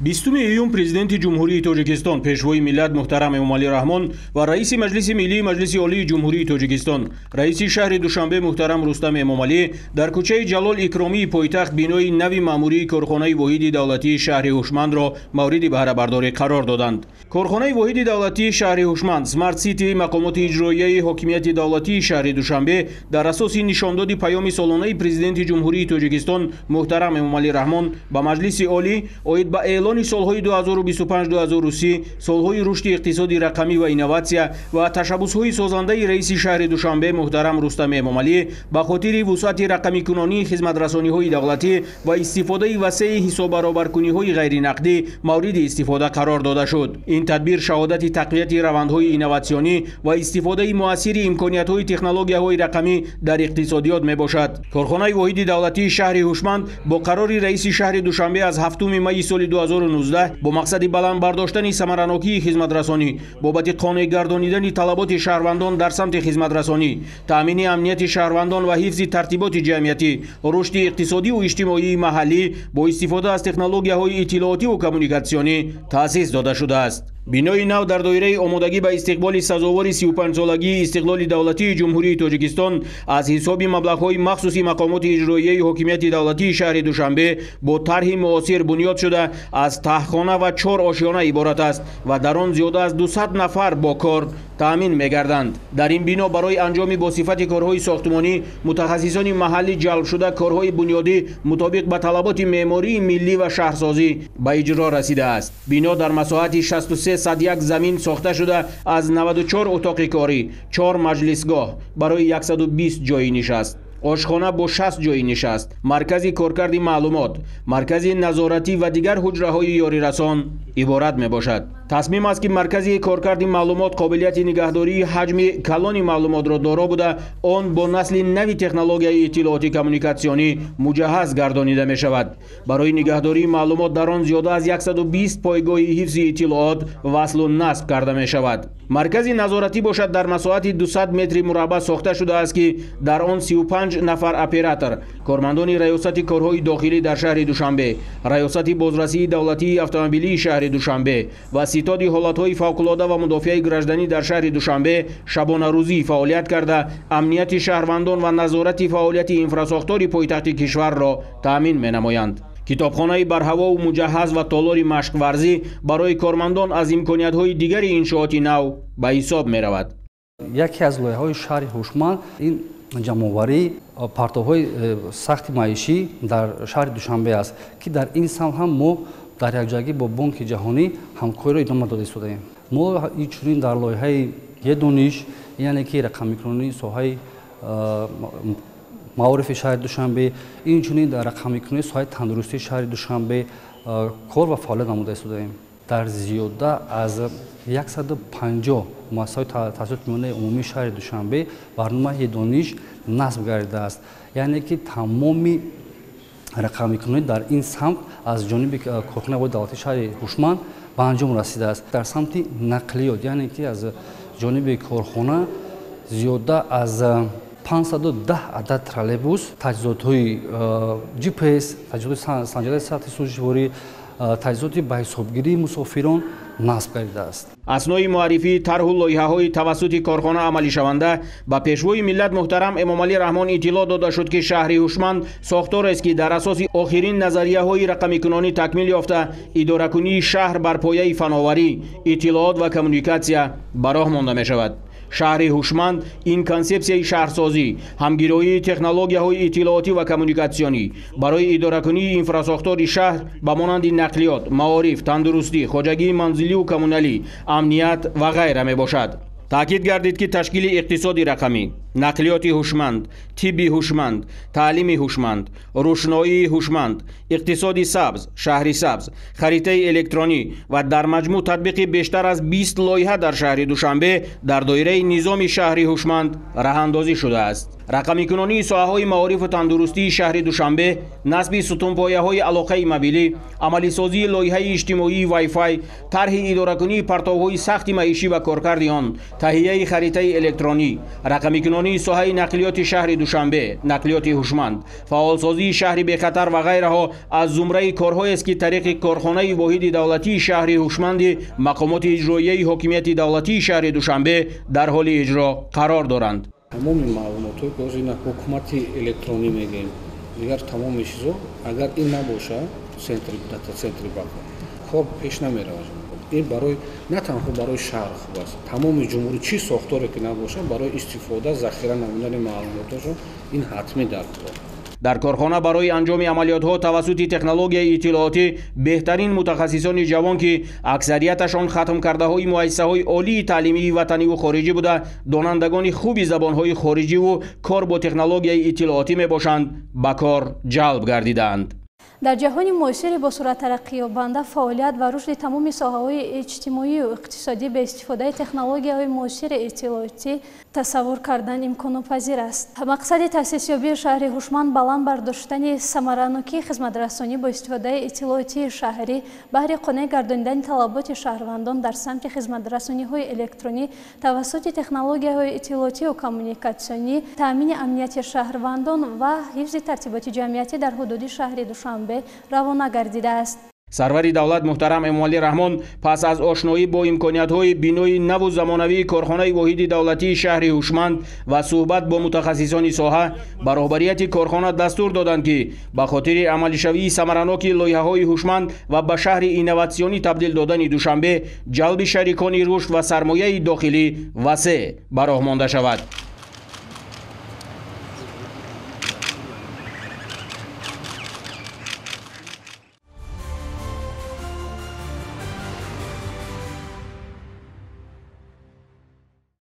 20 июн президенти ҷумҳурии Тоҷикистон пешвои миллат муҳтарам Эмомалӣ Раҳмон ва раиси маҷлиси миллии маҷлиси олии ҷумҳурии Тоҷикистон раиси шаҳри Душанбе муҳтарам Рустам Эмомалӣ дар кӯчаи Ҷалол Икромии пойтахт бинои нави маъмурии корхонаи воҳиди давлатии шаҳри ҳушмандро мавриди баҳрабардорӣ қарор доданд. Корхонаи воҳиди давлатии шаҳри ҳушманд Smart City мақомоти иҷроияи ҳокимияти давлатии шаҳри Душанбе дар асоси нишондоди паёми солонаи президенти ҷумҳурии Тоҷикистон муҳтарам Эмомалӣ Раҳмон ба маҷлиси олӣ оид ба эълони солҳои 2025-2030 солҳои рушди иқтисоди рақамӣ ва инноватсия ва ташаббусҳои созандаи раиси шаҳри Душанбе муҳтарам Рустам Эмомалӣ ба хотири вусъати рақамикунонии хизматрасониҳои давлатӣ ва истифодаи васеи ҳисоббаробаркуниҳои ғайринақдӣ мавриди истифода қарор дода шуд. Ин тадбир шаҳодати тақвияти равандҳои инноватсионӣ ва истифодаи муассири имкониятҳои технологияҳои рақамӣ дар иқтисодиёт мебошад. Корхонаи воҳиди давлатии шаҳри ҳушманд бо қарори раиси шаҳри Душанбе аз 7 майи соли 2019 бо мақсади баланд бардоштани самаранокии хизматрасонӣ бобати қонеъ гардонидани талаботи шаҳрвандон дар самти хизматрасонӣ, таъмини амнияти шаҳрвандон ва ҳифзи тартиботи ҷамъиятӣ, рушди иқтисодиву иҷтимоии маҳаллӣ бо истифода аз технологияҳои иттилоотиву коммуникатсионӣ таъсис дода шудааст. бинои нав дар доираи омодагӣ ба истиқболи сазовори 35-солагии истиқлоли давлатии ҷумҳурии Тоҷикистон аз ҳисоби маблағҳои махсуси мақомоти иҷроияи ҳокимияти давлатии шаҳри Душанбе бо тарҳи муосир бунёд шуда аз таҳхона ва 4 ошёна иборат аст ва дар он зиёда аз 200 нафар бо кор таъмин мегарданд. дар ин бино барои анҷоми босифати корҳои сохтмонӣ мутахассисони маҳаллӣ ҷалб шуда корҳои бунёдӣ мутобиқ ба талаботи меъмории миллӣ ва шаҳрсозӣ ба иҷро расидааст. бино дар масоҳати 6301 замин сохта шуда аз 94 утоқи корӣ, 4 маҷлисгоҳ барои 120 ҷойи нишаст, ошхона бо 60 ҷойи нишаст, маркази коркарди маълумот, маркази назоратӣ ва дигар ҳуҷраҳои ёрирасон иборат мебошад. тасмим аст ки маркази коркарди маълумот қобилияти нигаҳдории ҳаҷми калони маълумотро доро буда он бо насли нави технологияи иттилооти коммуникатсионӣ муҷаҳҳаз гардонида мешавад. барои нигаҳдории маълумот дар он зиёда аз 120 пойгоҳи ҳифзи иттилоот васлу насб карда мешавад. маркази назоратӣ бошад дар масоҳати 200 метри мураббаъ сохта шудааст ки дар он 35 нафар оператор, кормандони раёсати корҳои дохилӣ дар шаҳри Душанбе, раёсати бозрасии давлатии автомобилии шаҳри Душанбе ва ситоди ҳолатҳои фавқулода ва мудофиаи гражданӣ дар шаҳри Душанбе шабонарӯзӣ фаъолият карда амнияти шаҳрвандон ва назорати фаъолияти инфрасохтори пойтахти кишварро таъмин менамоянд. китобхонаи барҳавову муҷаҳҳаз ва толори машқварзӣ барои кормандон аз имкониятҳои дигари иншооти нав ба ҳисоб меравад. яке аз лоиҳаҳои шаҳри ҳушманд ин ҷамъоварии партовҳои сахти маишӣ дар шаҳри Душанбе аст ки дар ин самт ҳам мо дар якҷоягӣ бо бонки ҷаҳонӣ ҳамкориро идома дода истодаем. мо инчунин дар лоиҳаи едониш яъне ки рақамикунонии соҳаи маорифи шаҳри Душанбе, инчунин дар рақамикунонии соҳаи тандурустии шаҳри Душанбе кор ва фаъолият намуда истодаем. дар зиёда аз 150 муассисаҳои таҳсилоти миёнаи умумии шаҳри Душанбе барномаи едониш насб гардидааст. яъне ки тамоми рақамикунонӣ дар ин самт аз ҷониби корхонаи воҳиди давлатии шаҳри ҳушманд ба анҷом расидааст. дар самти нақлиёт яъне ки аз ҷониби корхона зиёда аз 510 адад троллейбус, таҷҳизотҳои GPS, таҷҳизоти санҷидаи сатҳи сӯзишворӣ, таҷҳизоти ба ҳисобгирии мусофирон насб гардидааст. аснои муаррифии тарҳу лоиҳаҳои тавассути корхона амалишаванда ба пешвои миллат муҳтарам Эмомалӣ Раҳмон иттилоъ дода шуд ки шаҳри ҳушманд сохторест ки дар асоси охирин назарияҳои рақамикунонӣ такмил ёфта идоракунии шаҳр бар пояи фановарӣ, иттилоот ва коммуникатсия ба роҳ монда мешавад. шаҳри ҳушманд ин консепсияи шаҳрсозӣ, ҳамгироии технологияҳои иттилоотӣ ва коммуникатсионӣ барои идоракунии инфрасохтори шаҳр ба монанди нақлиёт, маориф, тандурустӣ, хоҷагии манзиливу коммуналӣ, амният ва ғайра мебошад. таъкид гардид ки ташкили иқтисоди рақамӣ, нақлиёти ҳушманд, тибби ҳушманд, таълими ҳушманд, рӯшноии ҳушманд, иқтисоди сабз, шаҳри сабз, харитаи электронӣ ва дар маҷмӯъ татбиқи бештар аз 20 лоиҳа дар шаҳри Душанбе дар доираи низоми шаҳри ҳушманд раҳандозӣ шудааст. рақамикунонии соҳаҳои маорифу тандурустии шаҳри Душанбе, насби сутунпояҳои алоқаи мобилӣ, амалисозии лоиҳаи иҷтимоии Wi-Fi, тарҳи идоракунии партовҳои сахти маишӣ ва коркарди он, таҳияи харитаи электронӣ, рақамикунонии توانمندی соҳаи нақлиёти шаҳри душанбе, нақлиёти ҳушманд, фаъолсозии шаҳри бехатар ва ғайраҳо аз зумраи корҳоест ки тариқи корхонаи воҳиди давлатии шаҳри ҳушманди мақомоти иҷроияи ҳокимияти давлатии шаҳри душанбе дар ҳоли иҷро қарор доранд. тамоми маълумотҳои ки ҳозир ина ҳукумати электронӣ мегӯем, дигар тамоми чизо агар ин набоша дата-центри бако кор пеш намеравад. ин барои на танҳо барои шаҳр хуб аст, тамоми ҷумҳурӣ чӣ сохторе ки набоша барои истифода захира намудани маълумотҳошон ин ҳатмӣ дар кор. дар корхона барои анҷоми амалиётҳо тавассути технологияи иттилоотӣ беҳтарин мутахассисони ҷавон ки аксарияташон хатмкардаҳои муассисаҳои олии таълимии ватаниву хориҷӣ буда донандагони хуби забонҳои хориҷиву кор бо технологияи иттилоотӣ мебошанд, ба кор ҷалб гардидаанд. дар ҷаҳони муосири бо сурат тараққиёбанда фаъолият ва рушди тамоми соҳаҳои иҷтимоию иқтисодӣ ба истифодаи технологияҳои муосири иттилоотӣ тасаввур кардан имконпазир аст. мақсади таъсисёбии шаҳри ҳушманд баланд бардоштани самаранокии хизматрасонӣ бо истифодаи иттилоотии шаҳрӣ баҳри қонеъ гардонидани талаботи шаҳрвандон дар самти хизматрасониҳои электронӣ тавассути технологияҳои иттилоотию коммуникатсионӣ, таъмини амнияти шаҳрвандон ва ҳифзи тартиботи ҷамъиятӣ дар ҳудуди шаҳри Душанбе равона гардидааст. сарвари давлат муҳтарам Эмомалӣ Раҳмон пас аз ошноӣ бо имкониятҳои бинои наву замонавии корхонаи воҳиди давлатии шаҳри ҳушманд ва суҳбат бо мутахассисони соҳа ба роҳбарияти корхона дастур доданд ки ба хотири амалишавии самараноки лоиҳаҳои ҳушманд ва ба шаҳри инноватсионӣ табдил додани Душанбе ҷалби шарикони рушд ва сармояи дохилӣ васеъ ба роҳ монда шавад.